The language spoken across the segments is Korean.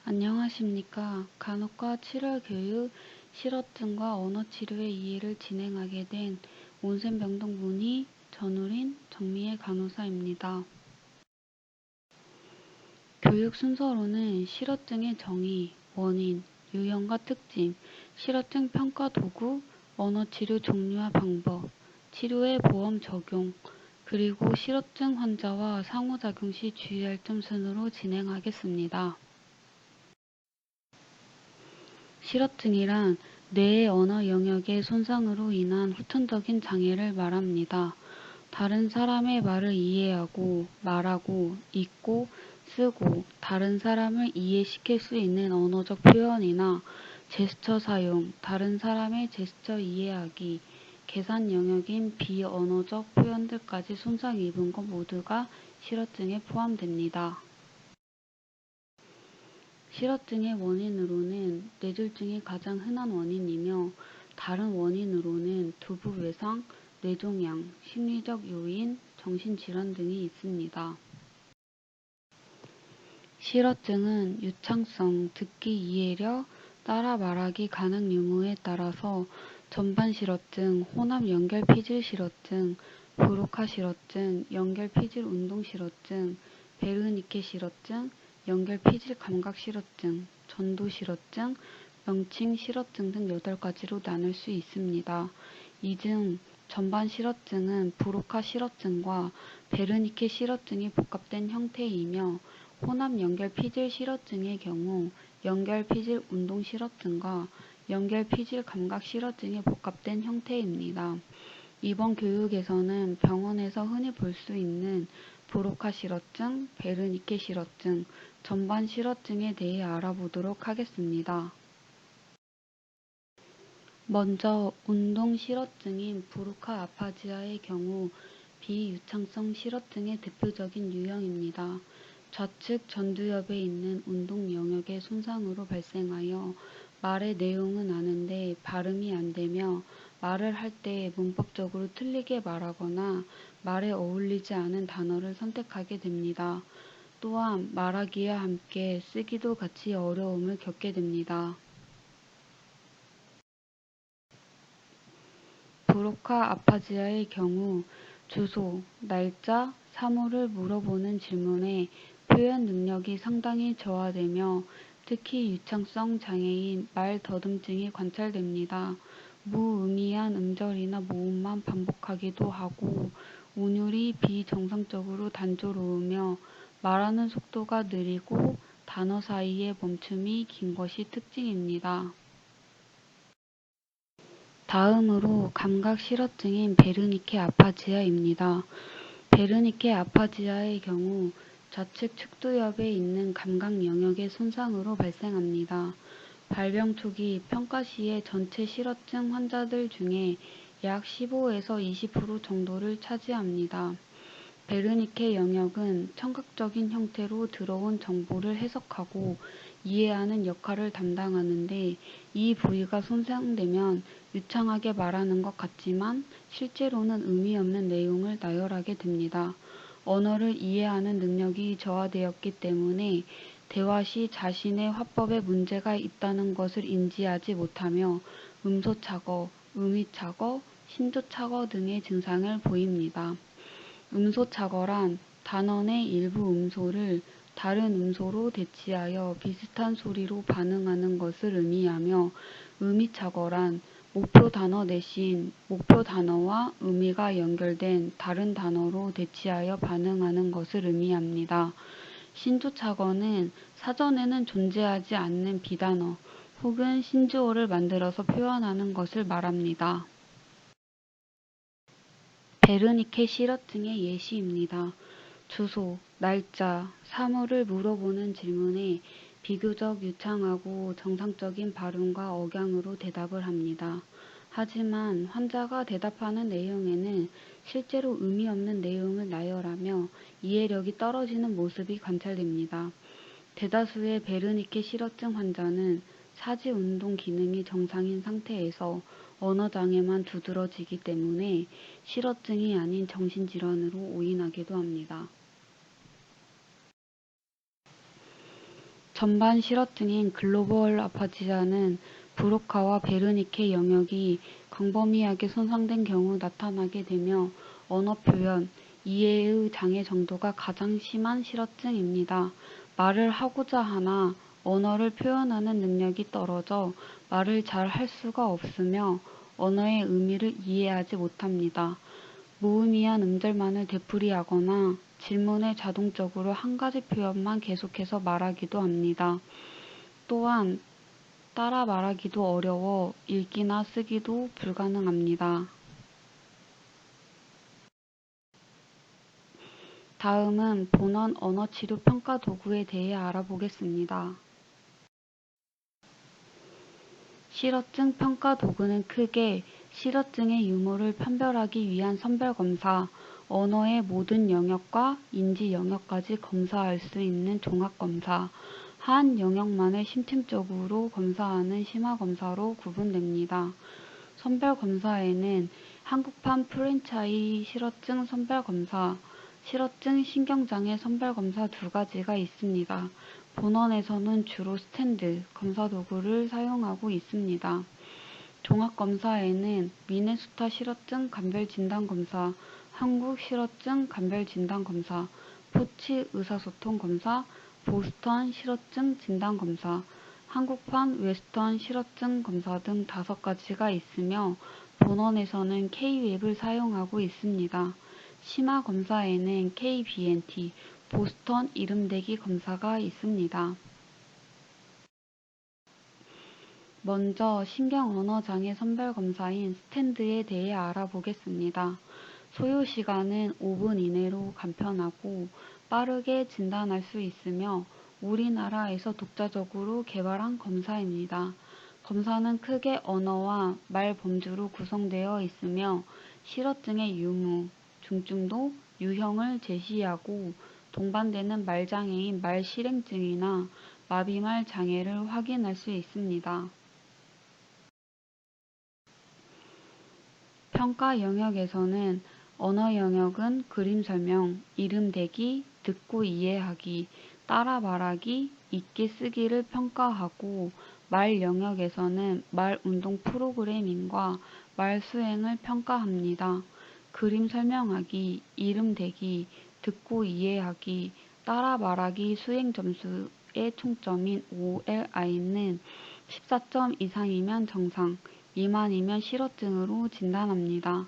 안녕하십니까. 간호과 7월 교육 실어증과 언어치료의 이해를 진행하게 된 온센병동문의 전우린 정미애 간호사입니다. 교육 순서로는 실어증의 정의, 원인, 유형과 특징, 실어증 평가 도구, 언어치료 종류와 방법, 치료의 보험 적용, 그리고 실어증 환자와 상호작용 시 주의할 점 순으로 진행하겠습니다. 실어증이란 뇌의 언어 영역의 손상으로 인한 후천적인 장애를 말합니다. 다른 사람의 말을 이해하고, 말하고, 읽고, 쓰고, 다른 사람을 이해시킬 수 있는 언어적 표현이나 제스처 사용, 다른 사람의 제스처 이해하기, 계산 영역인 비언어적 표현들까지 손상 입은 것 모두가 실어증에 포함됩니다. 실어증의 원인으로는 뇌졸중이 가장 흔한 원인이며 다른 원인으로는 두부 외상, 뇌종양, 심리적 요인, 정신질환 등이 있습니다. 실어증은 유창성, 듣기 이해력, 따라 말하기 가능 유무에 따라서 전반 실어증, 혼합 연결 피질 실어증, 브로카 실어증, 연결 피질 운동 실어증, 베르니케 실어증, 연결 피질 감각 실어증, 전도 실어증, 명칭 실어증 등 8가지로 나눌 수 있습니다. 이 중 전반 실어증은 브로카 실어증과 베르니케 실어증이 복합된 형태이며 혼합 연결 피질 실어증의 경우 연결 피질 운동 실어증과 연결 피질 감각 실어증이 복합된 형태입니다. 이번 교육에서는 병원에서 흔히 볼 수 있는 브로카 실어증, 베르니케 실어증, 전반 실어증에 대해 알아보도록 하겠습니다. 먼저 운동 실어증인 브로카 아파지아의 경우 비유창성 실어증의 대표적인 유형입니다. 좌측 전두엽에 있는 운동 영역의 손상으로 발생하여 말의 내용은 아는데 발음이 안 되며 말을 할 때 문법적으로 틀리게 말하거나 말에 어울리지 않은 단어를 선택하게 됩니다. 또한 말하기와 함께 쓰기도 같이 어려움을 겪게 됩니다. 브로카 아파지아의 경우 주소, 날짜, 사물을 물어보는 질문에 표현 능력이 상당히 저하되며 특히 유창성 장애인 말 더듬증이 관찰됩니다. 무의미한 음절이나 모음만 반복하기도 하고 운율이 비정상적으로 단조로우며 말하는 속도가 느리고 단어 사이의 멈춤이 긴 것이 특징입니다. 다음으로 감각 실어증인 베르니케 아파지아입니다. 베르니케 아파지아의 경우 좌측 측두엽에 있는 감각 영역의 손상으로 발생합니다. 발병 초기 평가 시의 전체 실어증 환자들 중에 약 15에서 20% 정도를 차지합니다. 베르니케 영역은 청각적인 형태로 들어온 정보를 해석하고 이해하는 역할을 담당하는데 이 부위가 손상되면 유창하게 말하는 것 같지만 실제로는 의미 없는 내용을 나열하게 됩니다. 언어를 이해하는 능력이 저하되었기 때문에 대화 시 자신의 화법에 문제가 있다는 것을 인지하지 못하며 음소착어, 음위착어, 신조착어 등의 증상을 보입니다. 음소착어란 단언의 일부 음소를 다른 음소로 대치하여 비슷한 소리로 반응하는 것을 의미하며 음위착어란 목표 단어 대신 목표 단어와 의미가 연결된 다른 단어로 대치하여 반응하는 것을 의미합니다. 신조착어는 사전에는 존재하지 않는 비단어 혹은 신조어를 만들어서 표현하는 것을 말합니다. 베르니케 실어증의 예시입니다. 주소, 날짜, 사물을 물어보는 질문에 비교적 유창하고 정상적인 발음과 억양으로 대답을 합니다. 하지만 환자가 대답하는 내용에는 실제로 의미 없는 내용을 나열하며 이해력이 떨어지는 모습이 관찰됩니다. 대다수의 베르니케 실어증 환자는 사지 운동 기능이 정상인 상태에서 언어장애만 두드러지기 때문에 실어증이 아닌 정신질환으로 오인하기도 합니다. 전반 실어증인 글로벌 아파지아는 브로카와 베르니케 영역이 광범위하게 손상된 경우 나타나게 되며 언어 표현, 이해의 장애 정도가 가장 심한 실어증입니다. 말을 하고자 하나 언어를 표현하는 능력이 떨어져 말을 잘 할 수가 없으며 언어의 의미를 이해하지 못합니다. 무의미한 음절만을 되풀이하거나 질문에 자동적으로 한 가지 표현만 계속해서 말하기도 합니다. 또한 따라 말하기도 어려워 읽기나 쓰기도 불가능합니다. 다음은 본원 언어치료 평가 도구에 대해 알아보겠습니다. 실어증 평가 도구는 크게 실어증의 유무를 판별하기 위한 선별검사, 언어의 모든 영역과 인지 영역까지 검사할 수 있는 종합검사, 한 영역만을 심층적으로 검사하는 심화검사로 구분됩니다. 선별검사에는 한국판 프랜차이 실어증 선별검사, 실어증 신경장애 선별검사 두 가지가 있습니다. 본원에서는 주로 스탠드 검사도구를 사용하고 있습니다. 종합검사에는 미네소타 실어증 간별진단검사, 한국 실어증 간별진단검사, 포치 의사소통검사, 보스턴 실어증 진단검사, 한국판 웨스턴 실어증 검사 등 5가지가 있으며 본원에서는 K-웹을 사용하고 있습니다. 심화검사에는 KBNT, 보스턴 이름대기 검사가 있습니다. 먼저 신경언어장애 선별검사인 스탠드에 대해 알아보겠습니다. 소요시간은 5분 이내로 간편하고 빠르게 진단할 수 있으며 우리나라에서 독자적으로 개발한 검사입니다. 검사는 크게 언어와 말 범주로 구성되어 있으며 실어증의 유무, 중증도, 유형을 제시하고 동반되는 말장애인 말실행증이나 마비말 장애를 확인할 수 있습니다. 평가 영역에서는 언어 영역은 그림 설명, 이름 대기, 듣고 이해하기, 따라 말하기, 읽기 쓰기를 평가하고 말 영역에서는 말 운동 프로그래밍과 말 수행을 평가합니다. 그림 설명하기, 이름 대기, 듣고 이해하기, 따라 말하기 수행 점수의 총점인 OLI는 14점 이상이면 정상, 미만이면 실어증으로 진단합니다.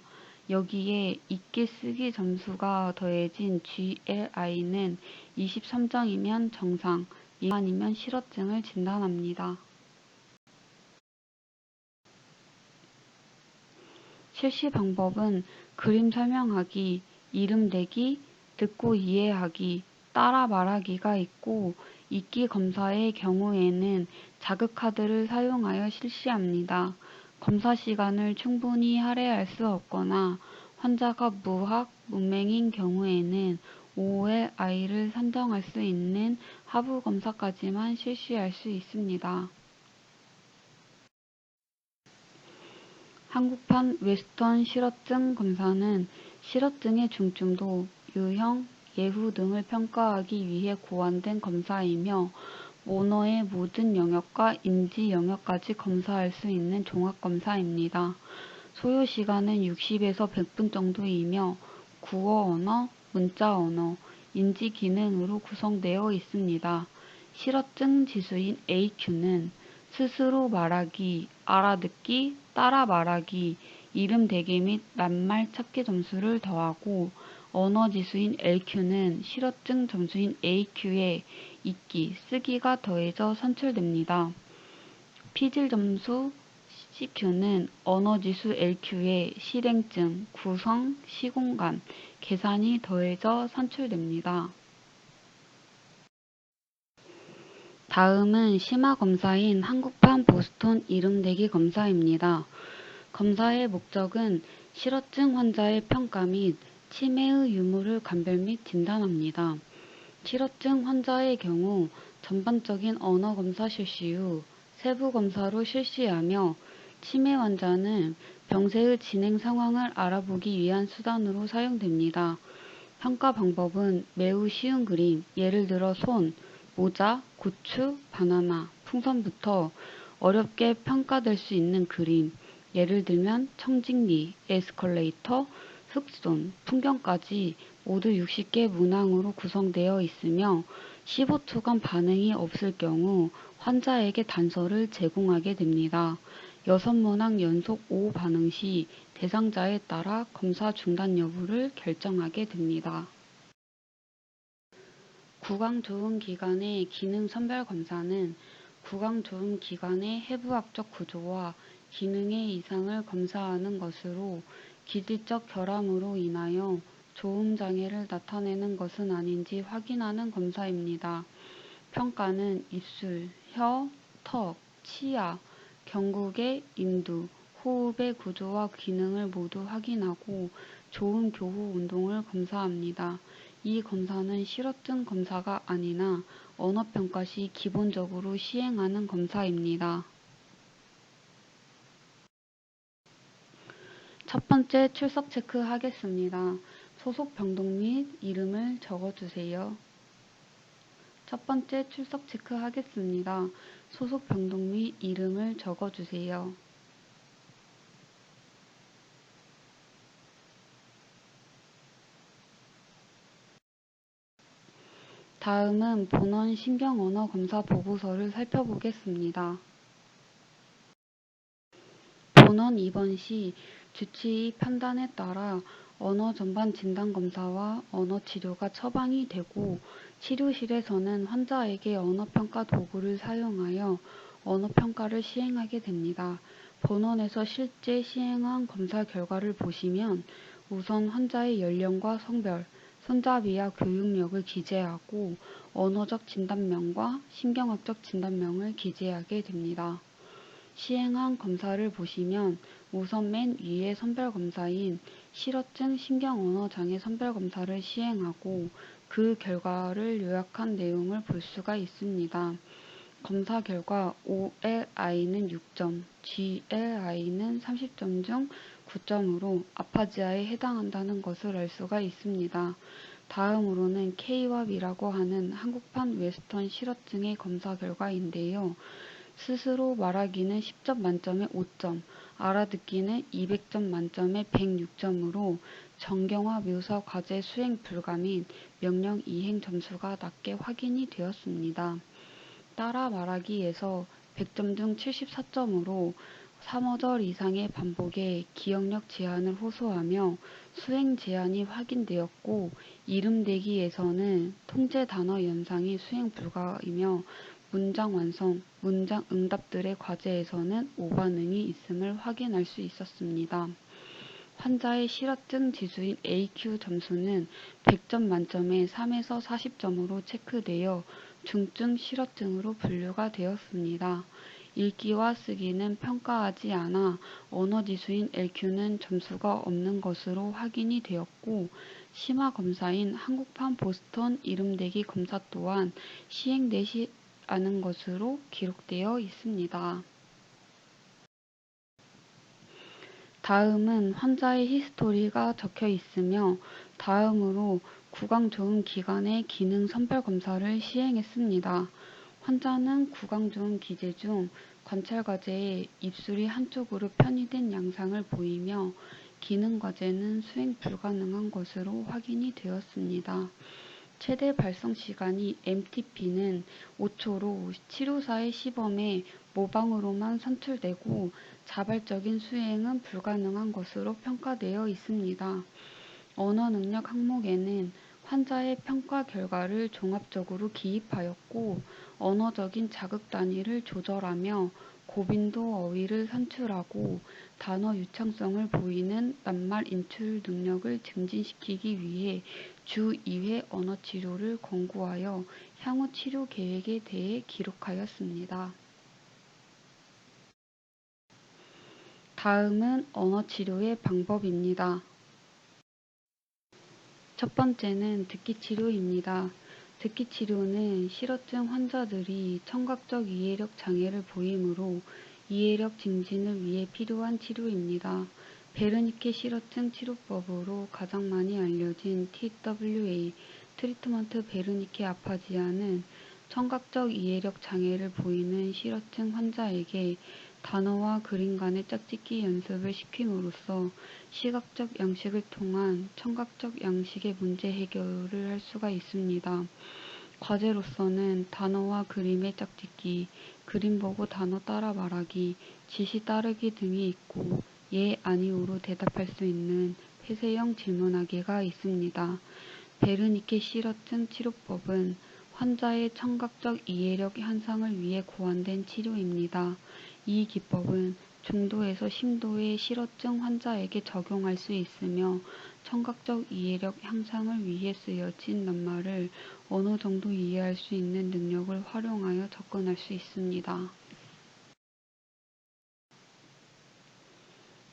여기에 읽기 쓰기 점수가 더해진 GLI는 23점이면 정상, 미만이면 실어증을 진단합니다. 실시 방법은 그림 설명하기, 이름 대기, 듣고 이해하기, 따라 말하기가 있고 읽기 검사의 경우에는 자극카드를 사용하여 실시합니다. 검사 시간을 충분히 할애할 수 없거나 환자가 무학, 문맹인 경우에는 OLI를 산정할 수 있는 하부 검사까지만 실시할 수 있습니다. 한국판 웨스턴 실어증 검사는 실어증의 중증도, 유형, 예후 등을 평가하기 위해 고안된 검사이며 언어의 모든 영역과 인지 영역까지 검사할 수 있는 종합검사입니다. 소요시간은 60에서 100분 정도이며 구어 언어, 문자 언어, 인지 기능으로 구성되어 있습니다. 실어증 지수인 AQ는 스스로 말하기, 알아듣기, 따라 말하기, 이름 대기 및 낱말 찾기 점수를 더하고 언어 지수인 LQ는 실어증 점수인 AQ에 읽기, 쓰기가 더해져 산출됩니다. 피질 점수 CQ는 언어 지수 LQ에 실행증, 구성, 시공간, 계산이 더해져 산출됩니다. 다음은 심화검사인 한국판 보스턴 이름대기 검사입니다. 검사의 목적은 실어증 환자의 평가 및 치매의 유무를 감별 및 진단합니다. 실어증 환자의 경우 전반적인 언어검사 실시 후 세부검사로 실시하며 치매 환자는 병세의 진행 상황을 알아보기 위한 수단으로 사용됩니다. 평가 방법은 매우 쉬운 그림, 예를 들어 손, 모자, 고추, 바나나, 풍선부터 어렵게 평가될 수 있는 그림, 예를 들면 청직리, 에스컬레이터, 흑손, 풍경까지 모두 60개 문항으로 구성되어 있으며 15초간 반응이 없을 경우 환자에게 단서를 제공하게 됩니다. 6문항 연속 5반응 시 대상자에 따라 검사 중단 여부를 결정하게 됩니다. 구강조음기관의 기능선별검사는 구강조음기관의 해부학적 구조와 기능의 이상을 검사하는 것으로 기질적 결함으로 인하여 조음장애를 나타내는 것은 아닌지 확인하는 검사입니다. 평가는 입술, 혀, 턱, 치아, 경국의 인두, 호흡의 구조와 기능을 모두 확인하고 조음 교후 운동을 검사합니다. 이 검사는 실어증 검사가 아니나 언어평가 시 기본적으로 시행하는 검사입니다. 첫 번째 출석 체크 하겠습니다. 소속 병동 및 이름을 적어주세요. 첫 번째 출석 체크 하겠습니다. 소속 병동 및 이름을 적어주세요. 다음은 본원 신경언어 검사 보고서를 살펴보겠습니다. 본원 입원 시 주치의 판단에 따라 언어 전반 진단 검사와 언어 치료가 처방이 되고 치료실에서는 환자에게 언어평가 도구를 사용하여 언어평가를 시행하게 됩니다. 본원에서 실제 시행한 검사 결과를 보시면 우선 환자의 연령과 성별, 손잡이와 교육력을 기재하고 언어적 진단명과 신경학적 진단명을 기재하게 됩니다. 시행한 검사를 보시면 우선 맨 위에 선별검사인 실어증 신경언어장애 선별검사를 시행하고 그 결과를 요약한 내용을 볼 수가 있습니다. 검사 결과 OLI는 6점, GLI는 30점 중 9점으로 아파지아에 해당한다는 것을 알 수가 있습니다. 다음으로는 K와 B라고 하는 한국판 웨스턴 실어증의 검사 결과인데요. 스스로 말하기는 10점 만점에 5점, 알아듣기는 200점 만점에 106점으로 정경화 묘사 과제 수행 불가 및 명령 이행 점수가 낮게 확인이 되었습니다. 따라 말하기에서 100점 중 74점으로 3어절 이상의 반복에 기억력 제한을 호소하며 수행 제한이 확인되었고 이름대기에서는 통제 단어 연상이 수행 불가이며 문장 완성, 문장 응답들의 과제에서는 5반응이 있음을 확인할 수 있었습니다. 환자의 실어증 지수인 AQ 점수는 100점 만점에 3에서 40점으로 체크되어 중증 실어증으로 분류가 되었습니다. 읽기와 쓰기는 평가하지 않아 언어지수인 LQ는 점수가 없는 것으로 확인이 되었고 심화검사인 한국판 보스턴 이름대기 검사 또한 시행되지 않은 것으로 기록되어 있습니다. 다음은 환자의 히스토리가 적혀 있으며 다음으로 구강조음기관의 기능 선별검사를 시행했습니다. 환자는 구강조음 기제 중 관찰과제에 입술이 한쪽으로 편의된 양상을 보이며 기능과제는 수행 불가능한 것으로 확인이 되었습니다. 최대 발성 시간이 MTP는 5초로 치료사의 시범에 모방으로만 산출되고 자발적인 수행은 불가능한 것으로 평가되어 있습니다. 언어 능력 항목에는 환자의 평가 결과를 종합적으로 기입하였고 언어적인 자극 단위를 조절하며 고빈도 어휘를 산출하고 단어 유창성을 보이는 낱말 인출 능력을 증진시키기 위해 주 2회 언어 치료를 권고하여 향후 치료 계획에 대해 기록하였습니다. 다음은 언어 치료의 방법입니다. 첫 번째는 듣기 치료입니다. 듣기 치료는 실어증 환자들이 청각적 이해력 장애를 보이므로 이해력 증진을 위해 필요한 치료입니다. 베르니케 실어증 치료법으로 가장 많이 알려진 TWA, 트리트먼트 베르니케 아파지아는 청각적 이해력 장애를 보이는 실어증 환자에게 단어와 그림 간의 짝짓기 연습을 시킴으로써 시각적 양식을 통한 청각적 양식의 문제 해결을 할 수가 있습니다. 과제로서는 단어와 그림의 짝짓기, 그림 보고 단어 따라 말하기, 지시 따르기 등이 있고 예, 아니오로 대답할 수 있는 폐쇄형 질문하기가 있습니다. 베르니케 실어증 치료법은 환자의 청각적 이해력 향상을 위해 고안된 치료입니다. 이 기법은 중도에서 심도의 실어증 환자에게 적용할 수 있으며 청각적 이해력 향상을 위해 쓰여진 낱말을 어느 정도 이해할 수 있는 능력을 활용하여 접근할 수 있습니다.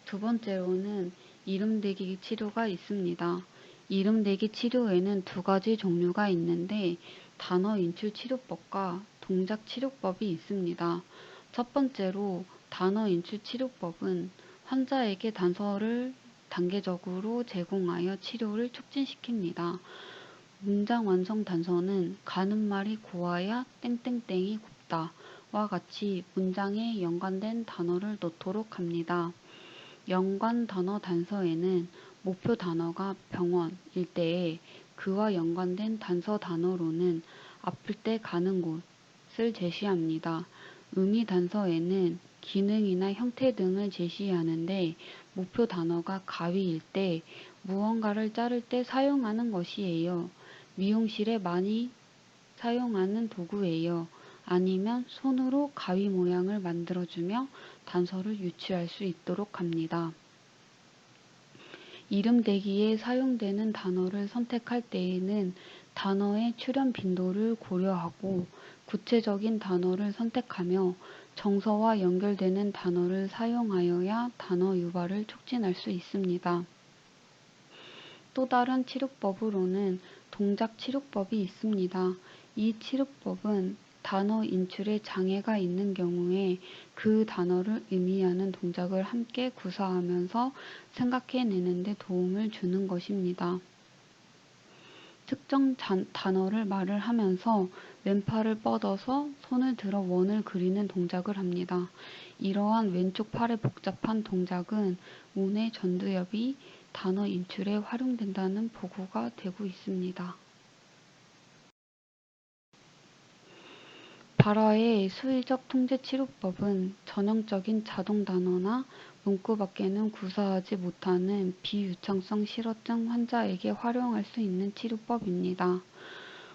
두 번째로는 이름대기 치료가 있습니다. 이름대기 치료에는 두 가지 종류가 있는데 단어 인출 치료법과 동작 치료법이 있습니다. 첫 번째로 단어 인출 치료법은 환자에게 단서를 단계적으로 제공하여 치료를 촉진시킵니다. 문장 완성 단서는 가는 말이 고와야 땡땡땡이 곱다 와 같이 문장에 연관된 단어를 넣도록 합니다. 연관 단어 단서에는 목표 단어가 병원일 때에 그와 연관된 단서 단어로는 아플 때 가는 곳을 제시합니다. 의미 단서에는 기능이나 형태 등을 제시하는데 목표 단어가 가위일 때 무언가를 자를 때 사용하는 것이에요. 미용실에 많이 사용하는 도구예요. 아니면 손으로 가위 모양을 만들어주며 단서를 유추할 수 있도록 합니다. 이름대기에 사용되는 단어를 선택할 때에는 단어의 출현 빈도를 고려하고 구체적인 단어를 선택하며 정서와 연결되는 단어를 사용하여야 단어 유발을 촉진할 수 있습니다. 또 다른 치료법으로는 동작 치료법이 있습니다. 이 치료법은 단어 인출에 장애가 있는 경우에 그 단어를 의미하는 동작을 함께 구사하면서 생각해내는 데 도움을 주는 것입니다. 특정 단어를 말을 하면서 왼팔을 뻗어서 손을 들어 원을 그리는 동작을 합니다. 이러한 왼쪽 팔의 복잡한 동작은 운의 전두엽이 단어 인출에 활용된다는 보고가 되고 있습니다. 발화의 수의적 통제 치료법은 전형적인 자동 단어나 문구밖에는 구사하지 못하는 비유창성 실어증 환자에게 활용할 수 있는 치료법입니다.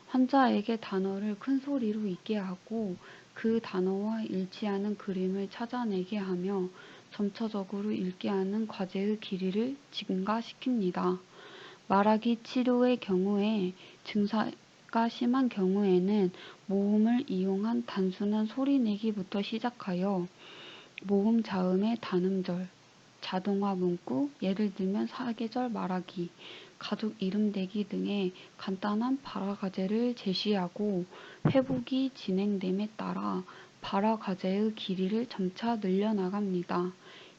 환자에게 단어를 큰 소리로 읽게 하고 그 단어와 일치하는 그림을 찾아내게 하며 점차적으로 읽게 하는 과제의 길이를 증가시킵니다. 말하기 치료의 경우에 증사가 심한 경우에는 모음을 이용한 단순한 소리내기부터 시작하여 모음 자음의 단음절, 자동화 문구, 예를 들면 사계절 말하기, 가족 이름 대기 등의 간단한 발화 과제를 제시하고 회복이 진행됨에 따라 발화 과제의 길이를 점차 늘려나갑니다.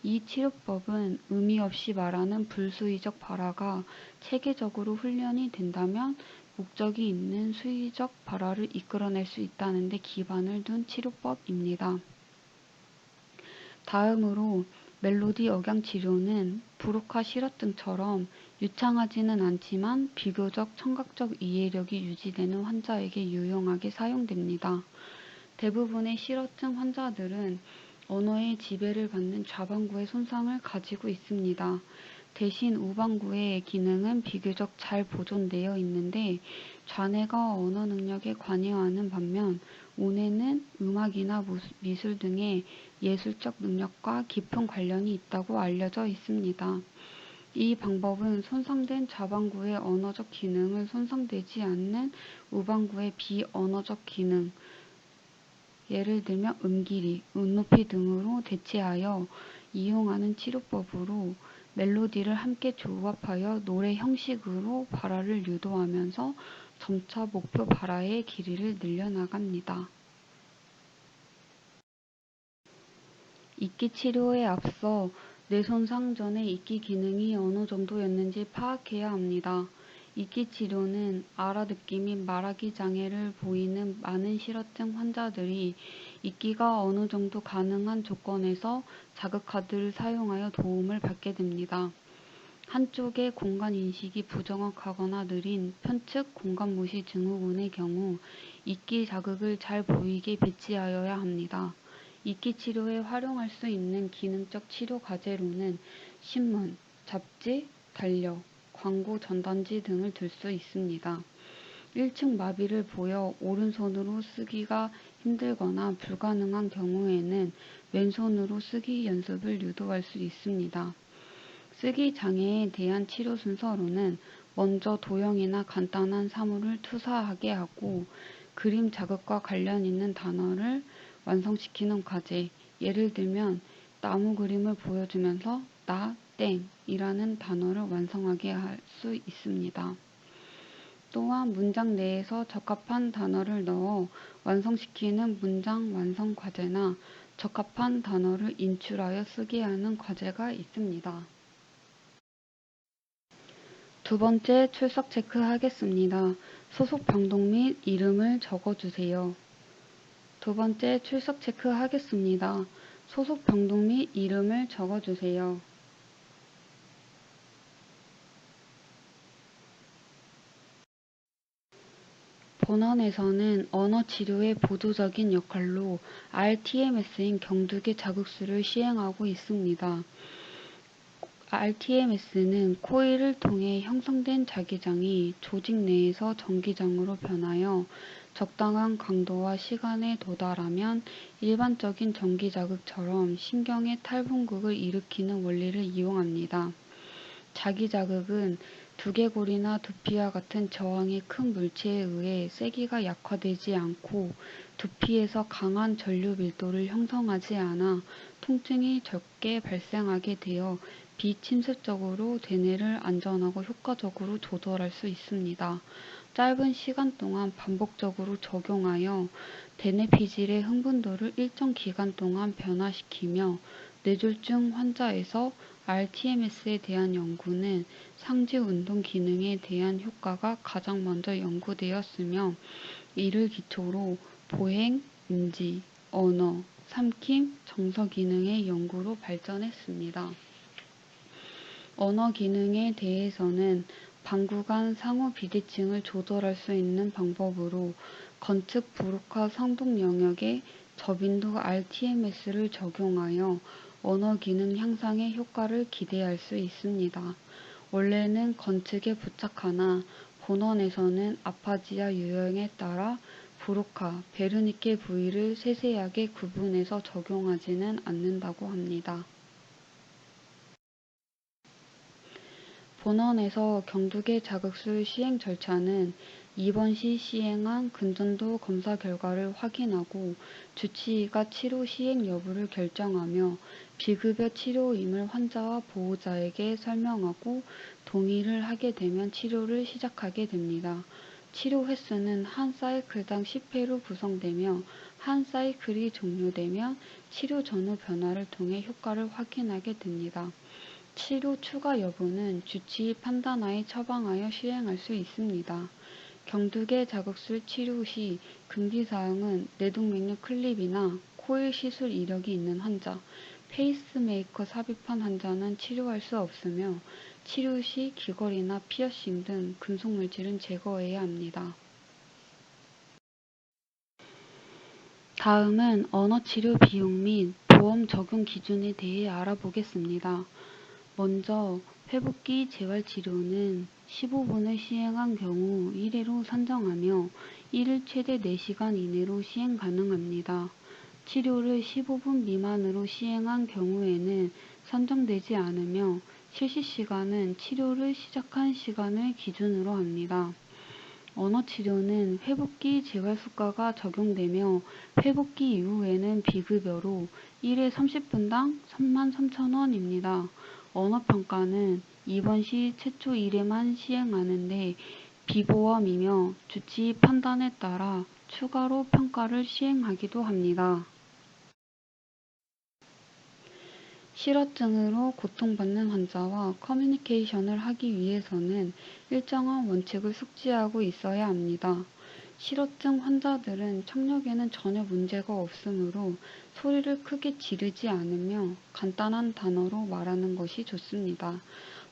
이 치료법은 의미 없이 말하는 불수의적 발화가 체계적으로 훈련이 된다면 목적이 있는 수의적 발화를 이끌어낼 수 있다는 데 기반을 둔 치료법입니다. 다음으로 멜로디 억양 치료는 브로카 실어증처럼 유창하지는 않지만 비교적 청각적 이해력이 유지되는 환자에게 유용하게 사용됩니다. 대부분의 실어증 환자들은 언어의 지배를 받는 좌방구의 손상을 가지고 있습니다. 대신 우방구의 기능은 비교적 잘 보존되어 있는데 좌뇌가 언어 능력에 관여하는 반면 우뇌는 음악이나 미술 등의 예술적 능력과 깊은 관련이 있다고 알려져 있습니다. 이 방법은 손상된 좌방구의 언어적 기능을 손상되지 않는 우방구의 비언어적 기능, 예를 들면 음길이, 음높이 등으로 대체하여 이용하는 치료법으로 멜로디를 함께 조합하여 노래 형식으로 발화를 유도하면서 점차 목표 발화의 길이를 늘려나갑니다. 읽기 치료에 앞서 뇌손상 전의 읽기 기능이 어느 정도였는지 파악해야 합니다. 이끼 치료는 알아듣기 및 말하기 장애를 보이는 많은 실어증 환자들이 이끼가 어느 정도 가능한 조건에서 자극카드를 사용하여 도움을 받게 됩니다. 한쪽의 공간 인식이 부정확하거나 느린 편측 공간무시 증후군의 경우 이끼 자극을 잘 보이게 배치하여야 합니다. 이끼 치료에 활용할 수 있는 기능적 치료 과제로는 신문, 잡지, 달력, 광고 전단지 등을 들 수 있습니다. 1층 마비를 보여 오른손으로 쓰기가 힘들거나 불가능한 경우에는 왼손으로 쓰기 연습을 유도할 수 있습니다. 쓰기 장애에 대한 치료 순서로는 먼저 도형이나 간단한 사물을 투사하게 하고 그림 자극과 관련 있는 단어를 완성시키는 과제, 예를 들면 나무 그림을 보여주면서 나, 땡 이라는 단어를 완성하게 할 수 있습니다. 또한 문장 내에서 적합한 단어를 넣어 완성시키는 문장 완성 과제나 적합한 단어를 인출하여 쓰게 하는 과제가 있습니다. 두 번째 출석 체크하겠습니다. 소속 병동 및 이름을 적어주세요. 두 번째 출석 체크하겠습니다. 소속 병동 및 이름을 적어주세요. 본원에서는 언어치료의 보조적인 역할로 rTMS인 경두개 자극술을 시행하고 있습니다. rTMS는 코일을 통해 형성된 자기장이 조직 내에서 전기장으로 변하여 적당한 강도와 시간에 도달하면 일반적인 전기자극처럼 신경의 탈분극을 일으키는 원리를 이용합니다. 자기자극은 두개골이나 두피와 같은 저항이 큰 물체에 의해 세기가 약화되지 않고 두피에서 강한 전류 밀도를 형성하지 않아 통증이 적게 발생하게 되어 비침습적으로 대뇌를 안전하고 효과적으로 조절할 수 있습니다. 짧은 시간 동안 반복적으로 적용하여 대뇌 피질의 흥분도를 일정 기간 동안 변화시키며 뇌졸중 환자에서 rTMS에 대한 연구는 상지 운동 기능에 대한 효과가 가장 먼저 연구되었으며 이를 기초로 보행, 인지, 언어, 삼킴, 정서 기능의 연구로 발전했습니다. 언어 기능에 대해서는 방구 간 상호 비대칭을 조절할 수 있는 방법으로 건측 브로카 상동 영역에 저빈도 rTMS를 적용하여 언어 기능 향상의 효과를 기대할 수 있습니다. 원래는 건측에 부착하나 본원에서는 아파지아 유형에 따라 브로카, 베르니케 부위를 세세하게 구분해서 적용하지는 않는다고 합니다. 본원에서 경두개 자극술 시행 절차는 입원 시 시행한 근전도 검사 결과를 확인하고 주치의가 치료 시행 여부를 결정하며 비급여 치료임을 환자와 보호자에게 설명하고 동의를 하게 되면 치료를 시작하게 됩니다. 치료 횟수는 한 사이클당 10회로 구성되며 한 사이클이 종료되면 치료 전후 변화를 통해 효과를 확인하게 됩니다. 치료 추가 여부는 주치의 판단하에 처방하여 시행할 수 있습니다. 경두개 자극술 치료 시 금기사항은 뇌동맥류 클립이나 코일 시술 이력이 있는 환자, 페이스메이커 삽입한 환자는 치료할 수 없으며 치료 시 귀걸이나 피어싱 등 금속물질은 제거해야 합니다. 다음은 언어치료 비용 및 보험 적용 기준에 대해 알아보겠습니다. 먼저 회복기 재활치료는 15분을 시행한 경우 1회로 산정하며 1일 최대 4시간 이내로 시행 가능합니다. 치료를 15분 미만으로 시행한 경우에는 산정되지 않으며 실시시간은 치료를 시작한 시간을 기준으로 합니다. 언어치료는 회복기 재활수가가 적용되며 회복기 이후에는 비급여로 1회 30분당 33,000원입니다. 언어평가는 입원 시 최초 1회만 시행하는데 비보험이며 주치의 판단에 따라 추가로 평가를 시행하기도 합니다. 실어증으로 고통받는 환자와 커뮤니케이션을 하기 위해서는 일정한 원칙을 숙지하고 있어야 합니다. 실어증 환자들은 청력에는 전혀 문제가 없으므로 소리를 크게 지르지 않으며 간단한 단어로 말하는 것이 좋습니다.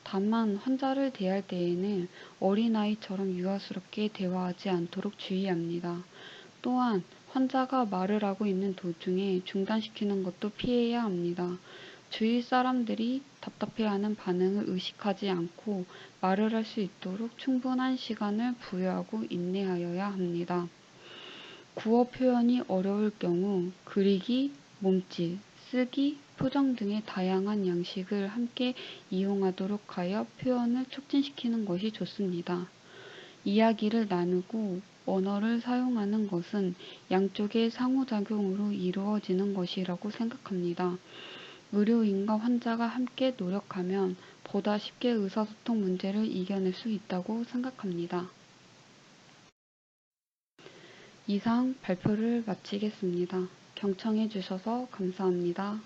다만 환자를 대할 때에는 어린아이처럼 유아스럽게 대화하지 않도록 주의합니다. 또한 환자가 말을 하고 있는 도중에 중단시키는 것도 피해야 합니다. 주위 사람들이 답답해하는 반응을 의식하지 않고 말을 할 수 있도록 충분한 시간을 부여하고 인내하여야 합니다. 구어 표현이 어려울 경우 그리기, 몸짓, 쓰기, 표정 등의 다양한 양식을 함께 이용하도록 하여 표현을 촉진시키는 것이 좋습니다. 이야기를 나누고 언어를 사용하는 것은 양쪽의 상호작용으로 이루어지는 것이라고 생각합니다. 의료인과 환자가 함께 노력하면 보다 쉽게 의사소통 문제를 이겨낼 수 있다고 생각합니다. 이상 발표를 마치겠습니다. 경청해 주셔서 감사합니다.